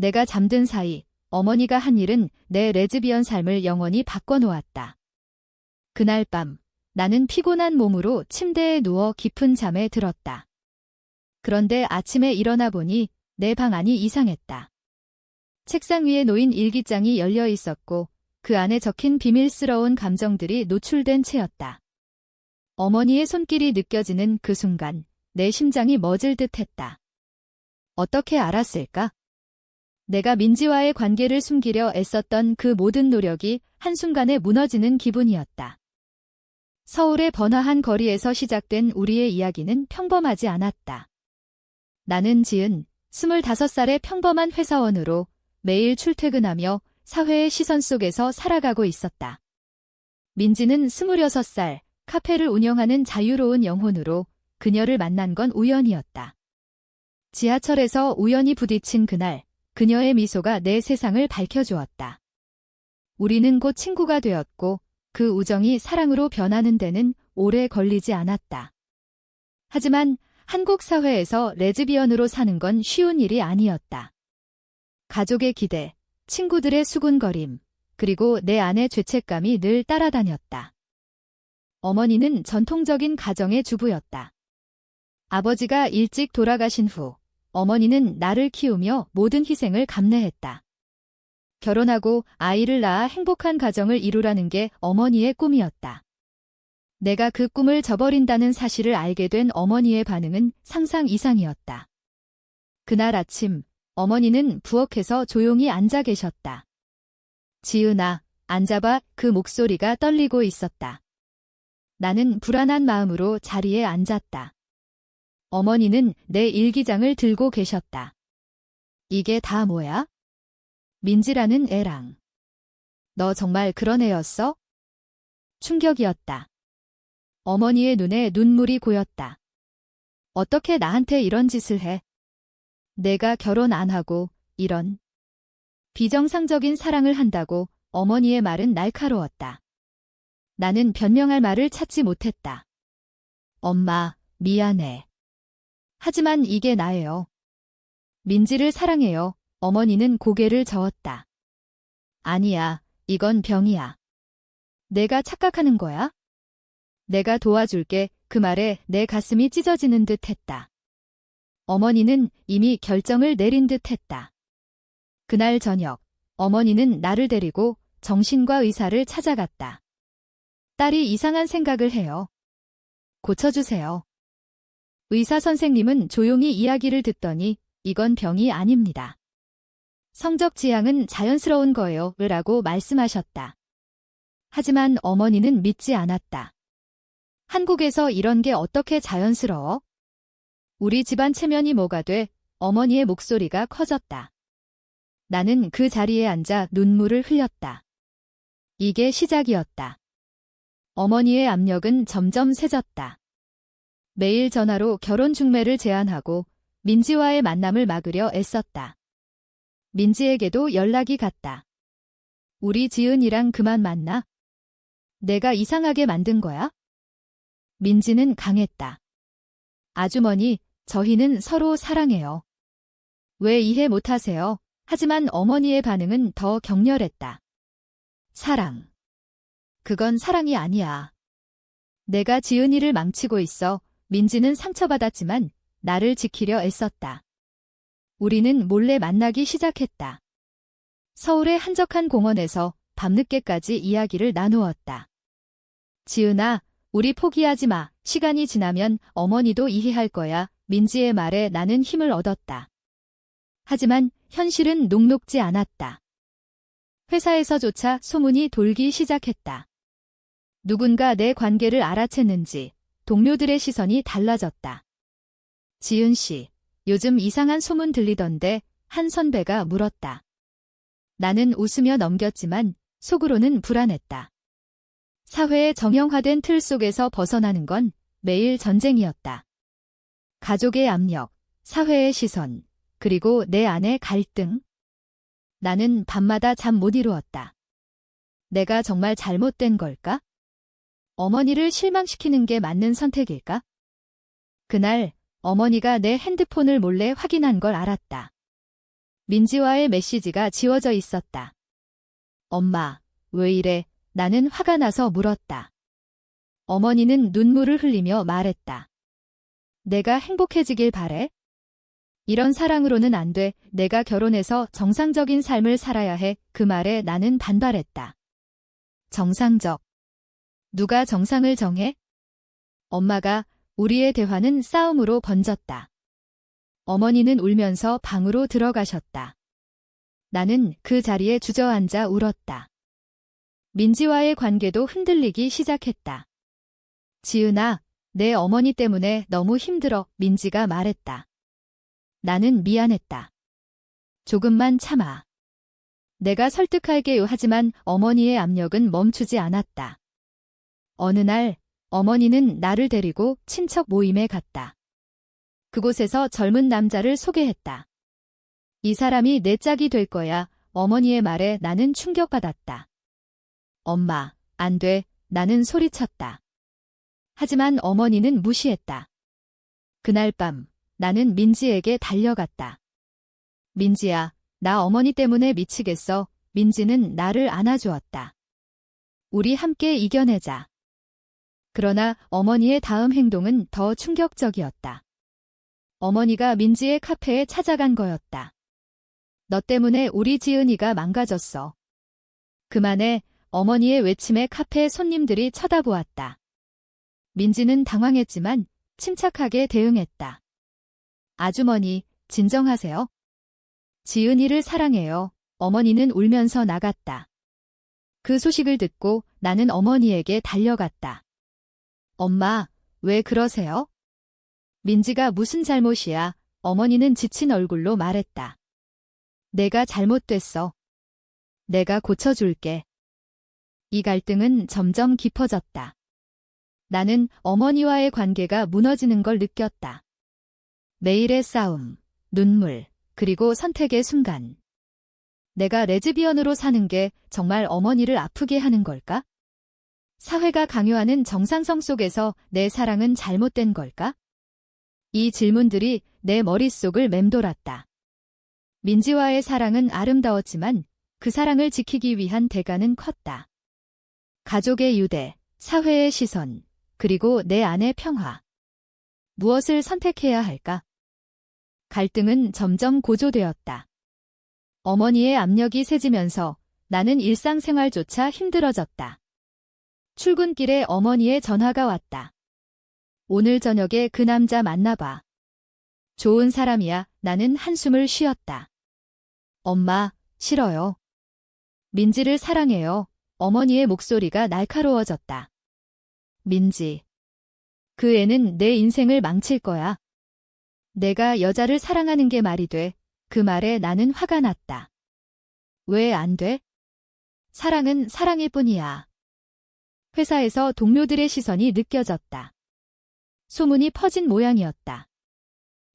내가 잠든 사이 어머니가 한 일은 내 레즈비언 삶을 영원히 바꿔놓았다. 그날 밤 나는 피곤한 몸으로 침대에 누워 깊은 잠에 들었다. 그런데 아침에 일어나 보니 내 방 안이 이상했다. 책상 위에 놓인 일기장이 열려 있었고 그 안에 적힌 비밀스러운 감정들이 노출된 채였다. 어머니의 손길이 느껴지는 그 순간 내 심장이 멎을 듯했다. 어떻게 알았을까? 내가 민지와의 관계를 숨기려 애썼던 그 모든 노력이 한순간에 무너지는 기분이었다. 서울의 번화한 거리에서 시작된 우리의 이야기는 평범하지 않았다. 나는 지은 25살의 평범한 회사원으로 매일 출퇴근하며 사회의 시선 속에서 살아가고 있었다. 민지는 26살, 카페를 운영하는 자유로운 영혼으로 그녀를 만난 건 우연이었다. 지하철에서 우연히 부딪힌 그날, 그녀의 미소가 내 세상을 밝혀주었다. 우리는 곧 친구가 되었고 그 우정이 사랑으로 변하는 데는 오래 걸리지 않았다. 하지만 한국 사회에서 레즈비언으로 사는 건 쉬운 일이 아니었다. 가족의 기대, 친구들의 수군거림, 그리고 내 안의 죄책감이 늘 따라다녔다. 어머니는 전통적인 가정의 주부였다. 아버지가 일찍 돌아가신 후 어머니는 나를 키우며 모든 희생을 감내했다. 결혼하고 아이를 낳아 행복한 가정을 이루라는 게 어머니의 꿈이었다. 내가 그 꿈을 저버린다는 사실을 알게 된 어머니의 반응은 상상 이상이었다. 그날 아침 어머니는 부엌에서 조용히 앉아 계셨다. 지은아, 앉아봐. 그 목소리가 떨리고 있었다. 나는 불안한 마음으로 자리에 앉았다. 어머니는 내 일기장을 들고 계셨다. 이게 다 뭐야? 민지라는 애랑. 너 정말 그런 애였어? 충격이었다. 어머니의 눈에 눈물이 고였다. 어떻게 나한테 이런 짓을 해? 내가 결혼 안 하고 이런 비정상적인 사랑을 한다고 어머니의 말은 날카로웠다. 나는 변명할 말을 찾지 못했다. 엄마, 미안해. 하지만 이게 나예요. 민지를 사랑해요. 어머니는 고개를 저었다. 아니야, 이건 병이야. 내가 착각하는 거야? 내가 도와줄게. 그 말에 내 가슴이 찢어지는 듯 했다. 어머니는 이미 결정을 내린 듯 했다. 그날 저녁, 어머니는 나를 데리고 정신과 의사를 찾아갔다. 딸이 이상한 생각을 해요. 고쳐주세요. 의사 선생님은 조용히 이야기를 듣더니 이건 병이 아닙니다. 성적 지향은 자연스러운 거예요. 라고 말씀하셨다. 하지만 어머니는 믿지 않았다. 한국에서 이런 게 어떻게 자연스러워? 우리 집안 체면이 뭐가 돼? 어머니의 목소리가 커졌다. 나는 그 자리에 앉아 눈물을 흘렸다. 이게 시작이었다. 어머니의 압력은 점점 세졌다. 매일 전화로 결혼 중매를 제안하고 민지와의 만남을 막으려 애썼다. 민지에게도 연락이 갔다. 우리 지은이랑 그만 만나? 내가 이상하게 만든 거야? 민지는 강했다. 아주머니, 저희는 서로 사랑해요. 왜 이해 못하세요? 하지만 어머니의 반응은 더 격렬했다. 사랑. 그건 사랑이 아니야. 내가 지은이를 망치고 있어. 민지는 상처받았지만 나를 지키려 애썼다. 우리는 몰래 만나기 시작했다. 서울의 한적한 공원에서 밤늦게까지 이야기를 나누었다. 지은아, 우리 포기하지 마. 시간이 지나면 어머니도 이해할 거야. 민지의 말에 나는 힘을 얻었다. 하지만 현실은 녹록지 않았다. 회사에서조차 소문이 돌기 시작했다. 누군가 내 관계를 알아챘는지 동료들의 시선이 달라졌다. 지은 씨, 요즘 이상한 소문 들리던데 한 선배가 물었다. 나는 웃으며 넘겼지만 속으로는 불안했다. 사회의 정형화된 틀 속에서 벗어나는 건 매일 전쟁이었다. 가족의 압력, 사회의 시선, 그리고 내 안의 갈등. 나는 밤마다 잠 못 이루었다. 내가 정말 잘못된 걸까? 어머니를 실망시키는 게 맞는 선택일까? 그날 어머니가 내 핸드폰을 몰래 확인한 걸 알았다. 민지와의 메시지가 지워져 있었다. 엄마, 왜 이래? 나는 화가 나서 물었다. 어머니는 눈물을 흘리며 말했다. 내가 행복해지길 바래? 이런 사랑으로는 안 돼. 내가 결혼해서 정상적인 삶을 살아야 해. 그 말에 나는 반발했다. 정상적. 누가 정상을 정해? 엄마가. 우리의 대화는 싸움으로 번졌다. 어머니는 울면서 방으로 들어가셨다. 나는 그 자리에 주저앉아 울었다. 민지와의 관계도 흔들리기 시작했다. 지은아, 내 어머니 때문에 너무 힘들어. 민지가 말했다. 나는 미안했다. 조금만 참아. 내가 설득할게요. 하지만 어머니의 압력은 멈추지 않았다. 어느 날 어머니는 나를 데리고 친척 모임에 갔다. 그곳에서 젊은 남자를 소개했다. 이 사람이 내 짝이 될 거야. 어머니의 말에 나는 충격받았다. 엄마, 안 돼. 나는 소리쳤다. 하지만 어머니는 무시했다. 그날 밤 나는 민지에게 달려갔다. 민지야, 나 어머니 때문에 미치겠어. 민지는 나를 안아주었다. 우리 함께 이겨내자. 그러나 어머니의 다음 행동은 더 충격적이었다. 어머니가 민지의 카페에 찾아간 거였다. 너 때문에 우리 지은이가 망가졌어. 그만해. 어머니의 외침에 카페 손님들이 쳐다보았다. 민지는 당황했지만 침착하게 대응했다. 아주머니, 진정하세요. 지은이를 사랑해요. 어머니는 울면서 나갔다. 그 소식을 듣고 나는 어머니에게 달려갔다. 엄마, 왜 그러세요? 민지가 무슨 잘못이야? 어머니는 지친 얼굴로 말했다. 내가 잘못됐어. 내가 고쳐줄게. 이 갈등은 점점 깊어졌다. 나는 어머니와의 관계가 무너지는 걸 느꼈다. 매일의 싸움, 눈물, 그리고 선택의 순간. 내가 레즈비언으로 사는 게 정말 어머니를 아프게 하는 걸까? 사회가 강요하는 정상성 속에서 내 사랑은 잘못된 걸까? 이 질문들이 내 머릿속을 맴돌았다. 민지와의 사랑은 아름다웠지만 그 사랑을 지키기 위한 대가는 컸다. 가족의 유대, 사회의 시선, 그리고 내 안의 평화. 무엇을 선택해야 할까? 갈등은 점점 고조되었다. 어머니의 압력이 세지면서 나는 일상생활조차 힘들어졌다. 출근길에 어머니의 전화가 왔다. 오늘 저녁에 그 남자 만나봐. 좋은 사람이야. 나는 한숨을 쉬었다. 엄마, 싫어요. 민지를 사랑해요. 어머니의 목소리가 날카로워졌다. 민지. 그 애는 내 인생을 망칠 거야. 내가 여자를 사랑하는 게 말이 돼. 그 말에 나는 화가 났다. 왜 안 돼? 사랑은 사랑일 뿐이야. 회사에서 동료들의 시선이 느껴졌다. 소문이 퍼진 모양이었다.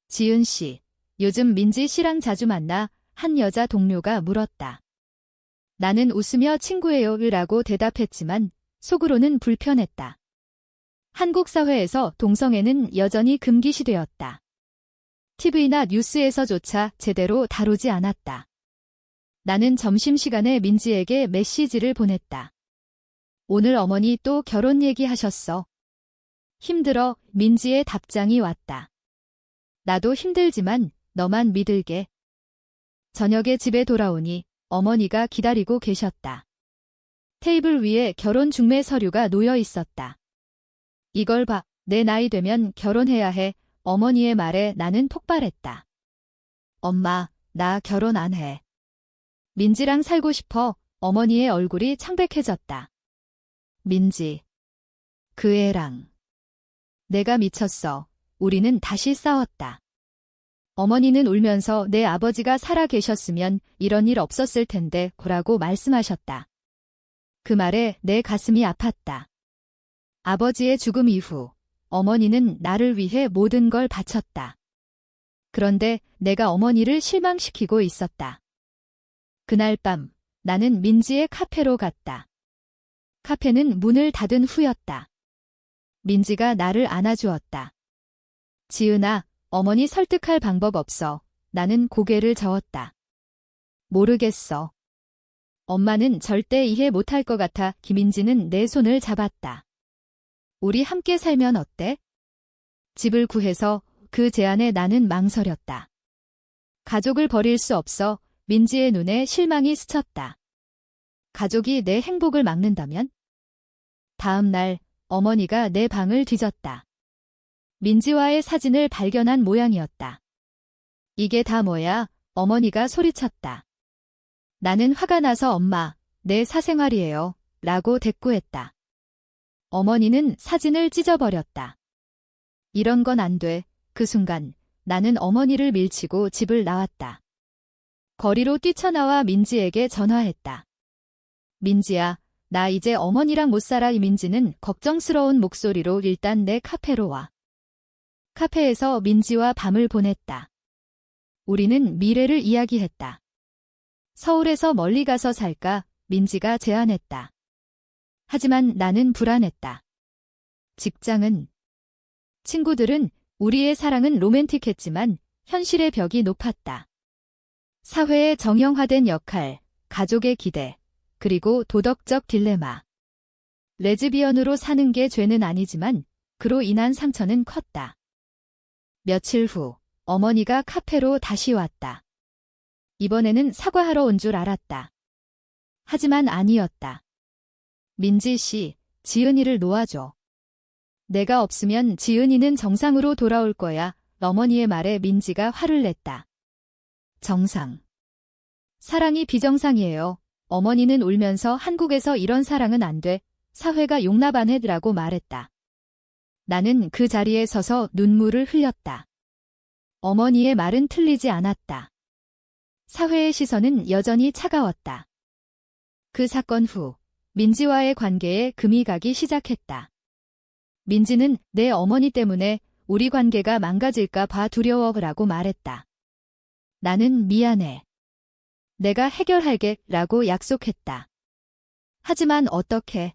지은 씨, 요즘 민지 씨랑 자주 만나? 한 여자 동료가 물었다. 나는 웃으며 친구예요 라고 대답했지만 속으로는 불편했다. 한국 사회에서 동성애는 여전히 금기시되었다. TV나 뉴스에서조차 제대로 다루지 않았다. 나는 점심시간에 민지에게 메시지를 보냈다. 오늘 어머니 또 결혼 얘기하셨어. 힘들어. 민지의 답장이 왔다. 나도 힘들지만 너만 믿을게. 저녁에 집에 돌아오니 어머니가 기다리고 계셨다. 테이블 위에 결혼 중매 서류가 놓여 있었다. 이걸 봐. 내 나이 되면 결혼해야 해. 어머니의 말에 나는 폭발했다. 엄마, 나 결혼 안 해. 민지랑 살고 싶어. 어머니의 얼굴이 창백해졌다. 민지. 그 애랑. 내가 미쳤어. 우리는 다시 싸웠다. 어머니는 울면서 내 아버지가 살아 계셨으면 이런 일 없었을 텐데 라고 말씀하셨다. 그 말에 내 가슴이 아팠다. 아버지의 죽음 이후 어머니는 나를 위해 모든 걸 바쳤다. 그런데 내가 어머니를 실망시키고 있었다. 그날 밤 나는 민지의 카페로 갔다. 카페는 문을 닫은 후였다. 민지가 나를 안아주었다. 지은아, 어머니 설득할 방법 없어. 나는 고개를 저었다. 모르겠어. 엄마는 절대 이해 못할 것 같아. 김인지는 내 손을 잡았다. 우리 함께 살면 어때? 집을 구해서 그 제안에 나는 망설였다. 가족을 버릴 수 없어. 민지의 눈에 실망이 스쳤다. 가족이 내 행복을 막는다면? 다음 날 어머니가 내 방을 뒤졌다. 민지와의 사진을 발견한 모양이었다. 이게 다 뭐야? 어머니가 소리쳤다. 나는 화가 나서 엄마, 내 사생활이에요. 라고 대꾸했다. 어머니는 사진을 찢어버렸다. 이런 건 안 돼. 그 순간 나는 어머니를 밀치고 집을 나왔다. 거리로 뛰쳐나와 민지에게 전화했다. 민지야, 나 이제 어머니랑 못 살아. 이민지는 걱정스러운 목소리로 일단 내 카페로 와. 카페에서 민지와 밤을 보냈다. 우리는 미래를 이야기했다. 서울에서 멀리 가서 살까? 민지가 제안했다. 하지만 나는 불안했다. 직장은? 친구들은? 우리의 사랑은 로맨틱했지만 현실의 벽이 높았다. 사회의 정형화된 역할, 가족의 기대, 그리고 도덕적 딜레마. 레즈비언으로 사는 게 죄는 아니지만 그로 인한 상처는 컸다. 며칠 후 어머니가 카페로 다시 왔다. 이번에는 사과하러 온 줄 알았다. 하지만 아니었다. 민지 씨, 지은이를 놓아줘. 내가 없으면 지은이는 정상으로 돌아올 거야. 어머니의 말에 민지가 화를 냈다. 정상. 사랑이 비정상이에요. 어머니는 울면서 한국에서 이런 사랑은 안 돼. 사회가 용납 안 해라고 말했다. 나는 그 자리에 서서 눈물을 흘렸다. 어머니의 말은 틀리지 않았다. 사회의 시선은 여전히 차가웠다. 그 사건 후 민지와의 관계에 금이 가기 시작했다. 민지는 내 어머니 때문에 우리 관계가 망가질까 봐 두려워라고 말했다. 나는 미안해. 내가 해결할게 라고 약속했다. 하지만 어떻게?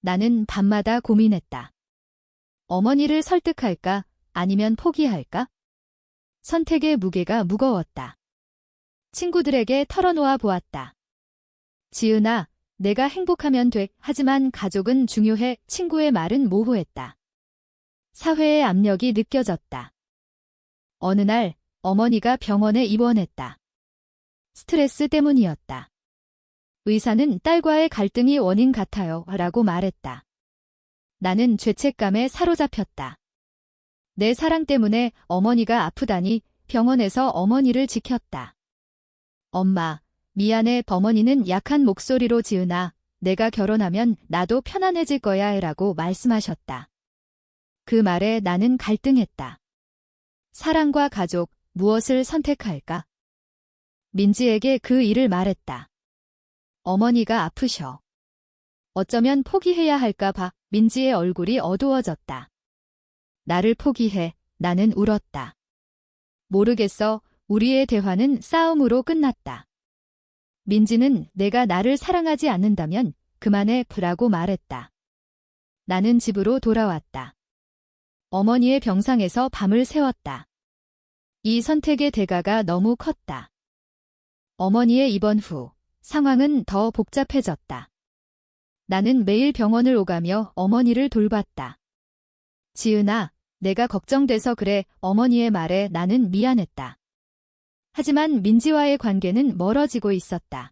나는 밤마다 고민했다. 어머니를 설득할까? 아니면 포기할까? 선택의 무게가 무거웠다. 친구들에게 털어놓아 보았다. 지은아, 내가 행복하면 돼. 하지만 가족은 중요해. 친구의 말은 모호했다. 사회의 압력이 느껴졌다. 어느 날 어머니가 병원에 입원했다. 스트레스 때문이었다. 의사는 딸과의 갈등이 원인 같아요. 라고 말했다. 나는 죄책감에 사로잡혔다. 내 사랑 때문에 어머니가 아프다니 병원에서 어머니를 지켰다. 엄마, 미안해. 어머니는 약한 목소리로 지은아, 내가 결혼하면 나도 편안해질 거야 라고 말씀하셨다. 그 말에 나는 갈등했다. 사랑과 가족, 무엇을 선택할까? 민지에게 그 일을 말했다. 어머니가 아프셔. 어쩌면 포기해야 할까 봐. 민지의 얼굴이 어두워졌다. 나를 포기해. 나는 울었다. 모르겠어. 우리의 대화는 싸움으로 끝났다. 민지는 내가 나를 사랑하지 않는다면 그만해 라고 말했다. 나는 집으로 돌아왔다. 어머니의 병상에서 밤을 새웠다. 이 선택의 대가가 너무 컸다. 어머니의 입원 후 상황은 더 복잡해졌다. 나는 매일 병원을 오가며 어머니를 돌봤다. 지은아, 내가 걱정돼서 그래. 어머니의 말에 나는 미안했다. 하지만 민지와의 관계는 멀어지고 있었다.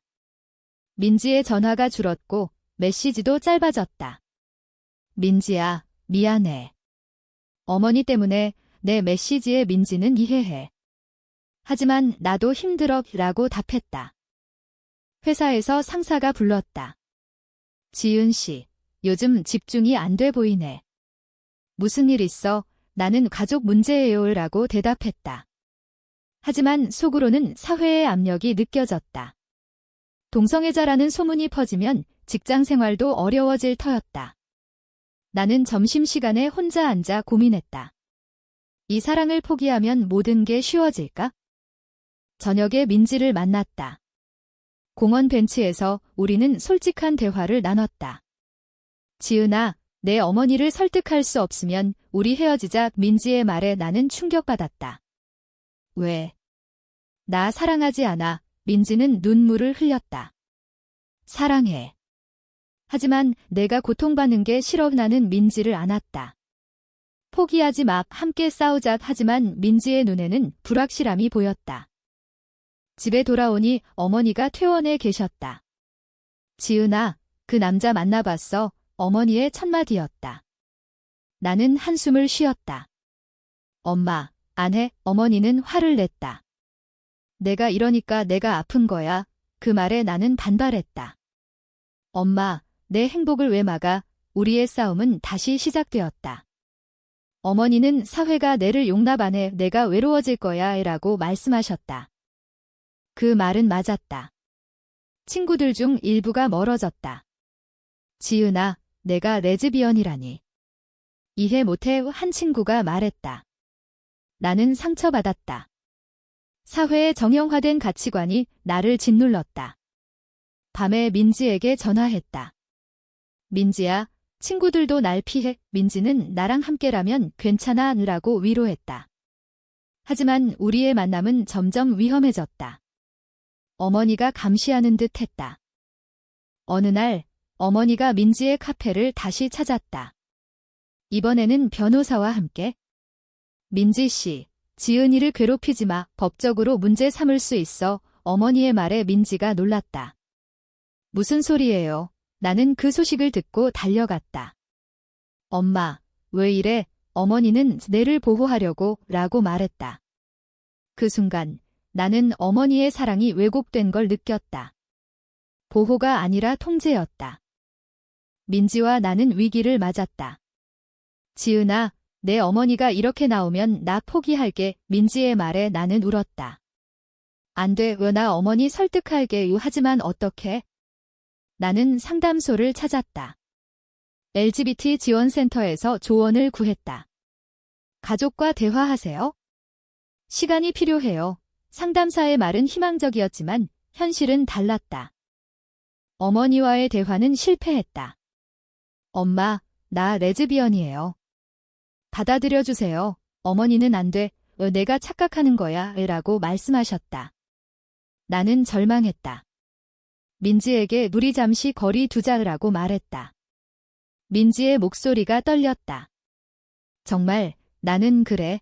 민지의 전화가 줄었고 메시지도 짧아졌다. 민지야, 미안해. 어머니 때문에 내 메시지에 민지는 이해해. 하지만 나도 힘들어 라고 답했다. 회사에서 상사가 불렀다. 지은 씨, 요즘 집중이 안 돼 보이네. 무슨 일 있어? 나는 가족 문제예요 라고 대답했다. 하지만 속으로는 사회의 압력이 느껴졌다. 동성애자라는 소문이 퍼지면 직장 생활도 어려워질 터였다. 나는 점심시간에 혼자 앉아 고민했다. 이 사랑을 포기하면 모든 게 쉬워질까? 저녁에 민지를 만났다. 공원 벤치에서 우리는 솔직한 대화를 나눴다. 지은아, 내 어머니를 설득할 수 없으면 우리 헤어지자. 민지의 말에 나는 충격받았다. 왜? 나 사랑하지 않아. 민지는 눈물을 흘렸다. 사랑해. 하지만 내가 고통받는 게 싫어. 나는 민지를 안았다. 포기하지 마. 함께 싸우자. 하지만 민지의 눈에는 불확실함이 보였다. 집에 돌아오니 어머니가 퇴원해 계셨다. 지은아, 그 남자 만나봤어. 어머니의 첫마디였다. 나는 한숨을 쉬었다. 엄마, 안 해. 어머니는 화를 냈다. 내가 이러니까 내가 아픈 거야. 그 말에 나는 반발했다. 엄마, 내 행복을 왜 막아? 우리의 싸움은 다시 시작되었다. 어머니는 사회가 내를 용납 안 해. 내가 외로워질 거야. 라고 말씀하셨다. 그 말은 맞았다. 친구들 중 일부가 멀어졌다. 지은아, 내가 레즈비언이라니. 이해 못해. 한 친구가 말했다. 나는 상처받았다. 사회의 정형화된 가치관이 나를 짓눌렀다. 밤에 민지에게 전화했다. 민지야, 친구들도 날 피해. 민지는 나랑 함께라면 괜찮아. 라고 위로했다. 하지만 우리의 만남은 점점 위험해졌다. 어머니가 감시하는 듯 했다. 어느 날 어머니가 민지의 카페를 다시 찾았다. 이번에는 변호사와 함께. 민지 씨, 지은이를 괴롭히지 마. 법적으로 문제 삼을 수 있어. 어머니의 말에 민지가 놀랐다. 무슨 소리예요? 나는 그 소식을 듣고 달려갔다. 엄마, 왜 이래? 어머니는 내를 보호하려고 라고 말했다. 그 순간 나는 어머니의 사랑이 왜곡된 걸 느꼈다. 보호가 아니라 통제였다. 민지와 나는 위기를 맞았다. 지은아, 내 어머니가 이렇게 나오면 나 포기할게. 민지의 말에 나는 울었다. 안 돼. 왜? 나 어머니 설득할게. 하지만 어떻게? 나는 상담소를 찾았다. LGBT 지원센터에서 조언을 구했다. 가족과 대화하세요. 시간이 필요해요. 상담사의 말은 희망적이었지만 현실은 달랐다. 어머니와의 대화는 실패했다. 엄마, 나 레즈비언이에요. 받아들여주세요. 어머니는 안 돼. 내가 착각하는 거야. 라고 말씀하셨다. 나는 절망했다. 민지에게 우리 잠시 거리 두자라고 말했다. 민지의 목소리가 떨렸다. 정말 나는 그래.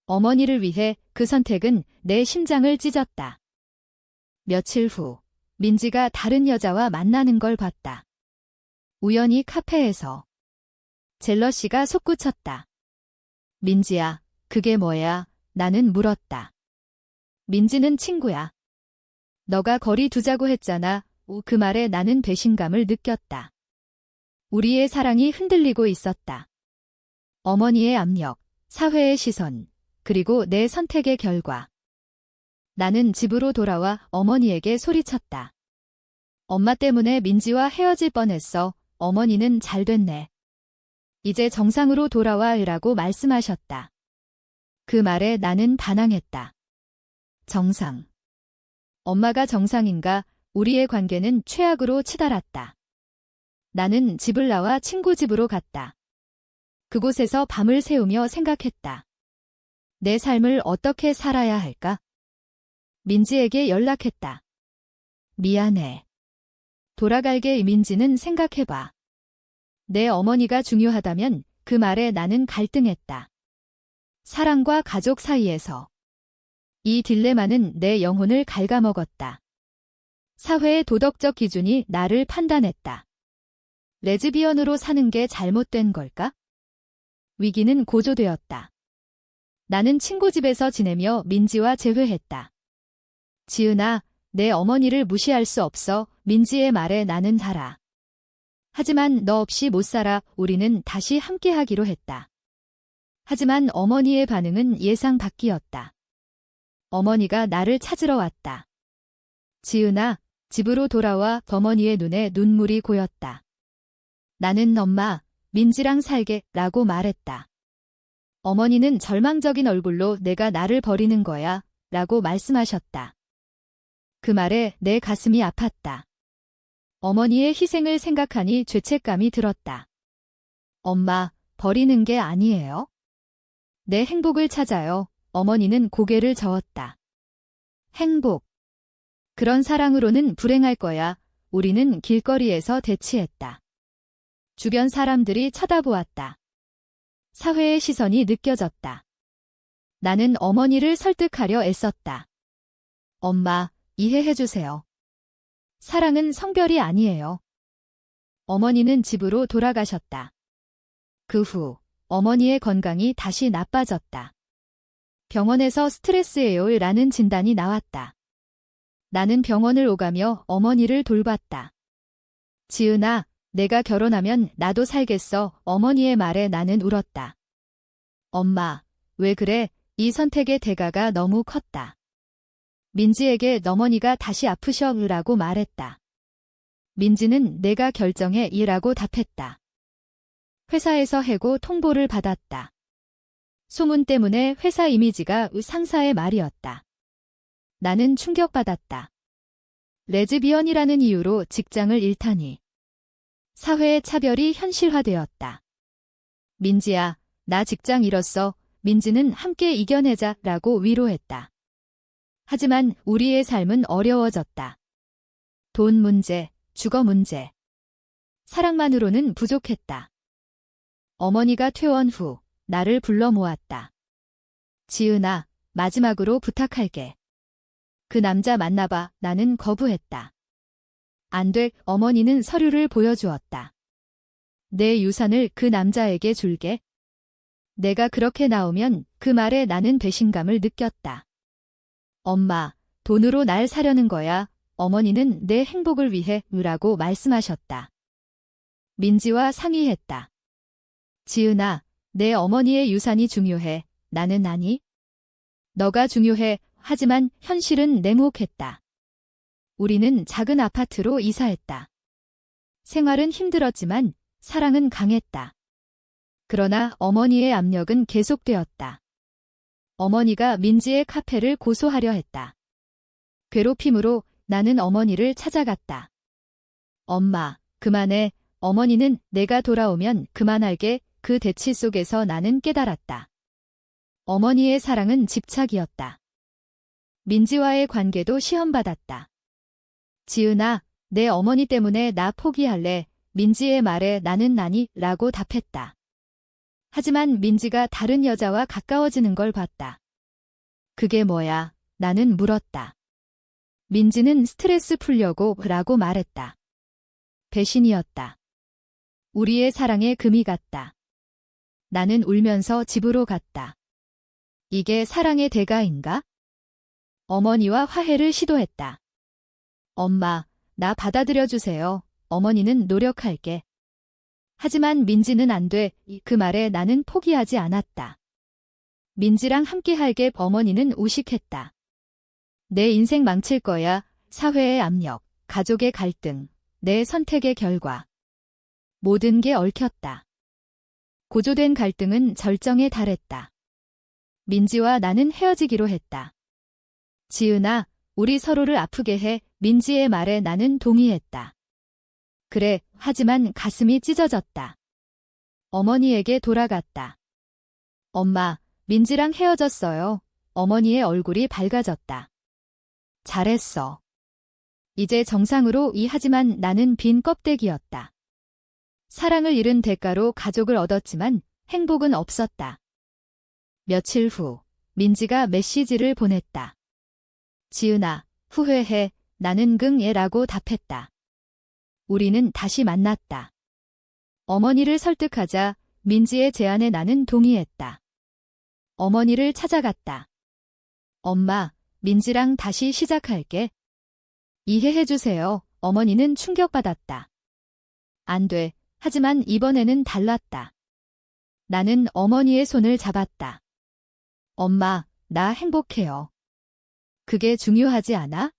어머니를 위해 그 선택은 내 심장을 찢었다. 며칠 후 민지가 다른 여자와 만나는 걸 봤다. 우연히 카페에서. 젤러시가 솟구쳤다. 민지야, 그게 뭐야? 나는 물었다. 민지는 친구야. 너가 거리 두자고 했잖아. 그 말에 나는 배신감을 느꼈다. 우리의 사랑이 흔들리고 있었다. 어머니의 압력, 사회의 시선, 그리고 내 선택의 결과. 나는 집으로 돌아와 어머니에게 소리쳤다. 엄마 때문에 민지와 헤어질 뻔했어. 어머니는 잘 됐네. 이제 정상으로 돌아와. 라고 말씀하셨다. 그 말에 나는 반항했다. 정상. 엄마가 정상인가? 우리의 관계는 최악으로 치달았다. 나는 집을 나와 친구 집으로 갔다. 그곳에서 밤을 새우며 생각했다. 내 삶을 어떻게 살아야 할까? 민지에게 연락했다. 미안해. 돌아갈게. 민지는 생각해봐. 내 어머니가 중요하다면 그 말에 나는 갈등했다. 사랑과 가족 사이에서. 이 딜레마는 내 영혼을 갉아먹었다. 사회의 도덕적 기준이 나를 판단했다. 레즈비언으로 사는 게 잘못된 걸까? 위기는 고조되었다. 나는 친구 집에서 지내며 민지와 재회했다. 지은아, 내 어머니를 무시할 수 없어. 민지의 말에 나는 살아. 하지만 너 없이 못 살아. 우리는 다시 함께하기로 했다. 하지만 어머니의 반응은 예상 밖이었다. 어머니가 나를 찾으러 왔다. 지은아, 집으로 돌아와. 어머니의 눈에 눈물이 고였다. 나는 엄마, 민지랑 살게. 라고 말했다. 어머니는 절망적인 얼굴로 내가 나를 버리는 거야. 라고 말씀하셨다. 그 말에 내 가슴이 아팠다. 어머니의 희생을 생각하니 죄책감이 들었다. 엄마, 버리는 게 아니에요. 내 행복을 찾아요. 어머니는 고개를 저었다. 행복. 그런 사랑으로는 불행할 거야. 우리는 길거리에서 대치했다. 주변 사람들이 쳐다보았다. 사회의 시선이 느껴졌다. 나는 어머니를 설득하려 애썼다. 엄마, 이해해주세요. 사랑은 성별이 아니에요. 어머니는 집으로 돌아가셨다. 그 후 어머니의 건강이 다시 나빠졌다. 병원에서 스트레스예요라는 진단이 나왔다. 나는 병원을 오가며 어머니를 돌봤다. 지은아, 내가 결혼하면 나도 살겠어. 어머니의 말에 나는 울었다. 엄마, 왜 그래? 이 선택의 대가가 너무 컸다. 민지에게 어머니가 다시 아프셔라고 말했다. 민지는 내가 결정해 이라고 답했다. 회사에서 해고 통보를 받았다. 소문 때문에 회사 이미지가 상사의 말이었다. 나는 충격받았다. 레즈비언이라는 이유로 직장을 잃다니. 사회의 차별이 현실화되었다. 민지야, 나 직장 잃었어. 민지는 함께 이겨내자라고 위로했다. 하지만 우리의 삶은 어려워졌다. 돈 문제, 주거 문제. 사랑만으로는 부족했다. 어머니가 퇴원 후 나를 불러 모았다. 지은아, 마지막으로 부탁할게. 그 남자 만나봐. 나는 거부했다. 안 돼. 어머니는 서류를 보여주었다. 내 유산을 그 남자에게 줄게. 내가 그렇게 나오면 그 말에 나는 배신감을 느꼈다. 엄마, 돈으로 날 사려는 거야. 어머니는 내 행복을 위해 라고 말씀하셨다. 민지와 상의했다. 지은아, 내 어머니의 유산이 중요해. 나는 아니. 너가 중요해. 하지만 현실은 냉혹했다. 우리는 작은 아파트로 이사했다. 생활은 힘들었지만 사랑은 강했다. 그러나 어머니의 압력은 계속되었다. 어머니가 민지의 카페를 고소하려 했다. 괴롭힘으로 나는 어머니를 찾아갔다. 엄마, 그만해. 어머니는 내가 돌아오면 그만할게. 그 대치 속에서 나는 깨달았다. 어머니의 사랑은 집착이었다. 민지와의 관계도 시험받았다. 지은아, 내 어머니 때문에 나 포기할래. 민지의 말에 나는 아니 라고 답했다. 하지만 민지가 다른 여자와 가까워지는 걸 봤다. 그게 뭐야? 나는 물었다. 민지는 스트레스 풀려고 라고 말했다. 배신이었다. 우리의 사랑에 금이 갔다. 나는 울면서 집으로 갔다. 이게 사랑의 대가인가? 어머니와 화해를 시도했다. 엄마, 나 받아들여주세요. 어머니는 노력할게. 하지만 민지는 안 돼. 그 말에 나는 포기하지 않았다. 민지랑 함께할게. 어머니는 우식했다. 내 인생 망칠 거야. 사회의 압력, 가족의 갈등, 내 선택의 결과. 모든 게 얽혔다. 고조된 갈등은 절정에 달했다. 민지와 나는 헤어지기로 했다. 지은아, 우리 서로를 아프게 해. 민지의 말에 나는 동의했다. 그래, 하지만 가슴이 찢어졌다. 어머니에게 돌아갔다. 엄마, 민지랑 헤어졌어요. 어머니의 얼굴이 밝아졌다. 잘했어. 이제 정상으로 하지만 나는 빈 껍데기였다. 사랑을 잃은 대가로 가족을 얻었지만 행복은 없었다. 며칠 후 민지가 메시지를 보냈다. 지은아, 후회해. 나는 긍예라고 답했다. 우리는 다시 만났다. 어머니를 설득하자 민지의 제안에 나는 동의했다. 어머니를 찾아갔다. 엄마, 민지랑 다시 시작할게. 이해해주세요. 어머니는 충격받았다. 안 돼. 하지만 이번에는 달랐다. 나는 어머니의 손을 잡았다. 엄마, 나 행복해요. 그게 중요하지 않아?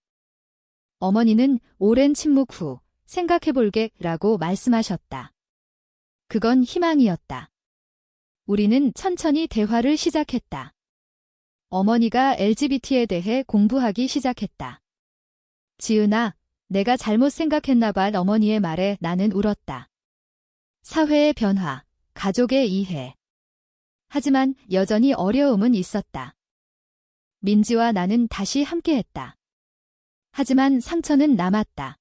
어머니는 오랜 침묵 후 생각해볼게 라고 말씀하셨다. 그건 희망이었다. 우리는 천천히 대화를 시작했다. 어머니가 LGBT에 대해 공부하기 시작했다. 지은아, 내가 잘못 생각했나 봐. 어머니의 말에 나는 울었다. 사회의 변화, 가족의 이해. 하지만 여전히 어려움은 있었다. 민지와 나는 다시 함께했다. 하지만 상처는 남았다.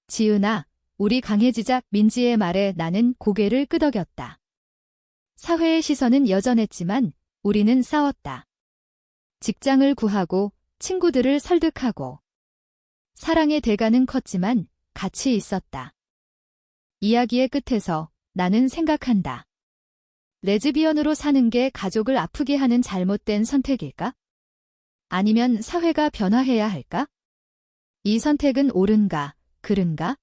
지은아, 우리 강해지자. 민지의 말에 나는 고개를 끄덕였다. 사회의 시선은 여전했지만 우리는 싸웠다. 직장을 구하고 친구들을 설득하고 사랑의 대가는 컸지만 가치 있었다. 이야기의 끝에서 나는 생각한다. 레즈비언으로 사는 게 가족을 아프게 하는 잘못된 선택일까? 아니면 사회가 변화해야 할까? 이 선택은 옳은가, 그른가?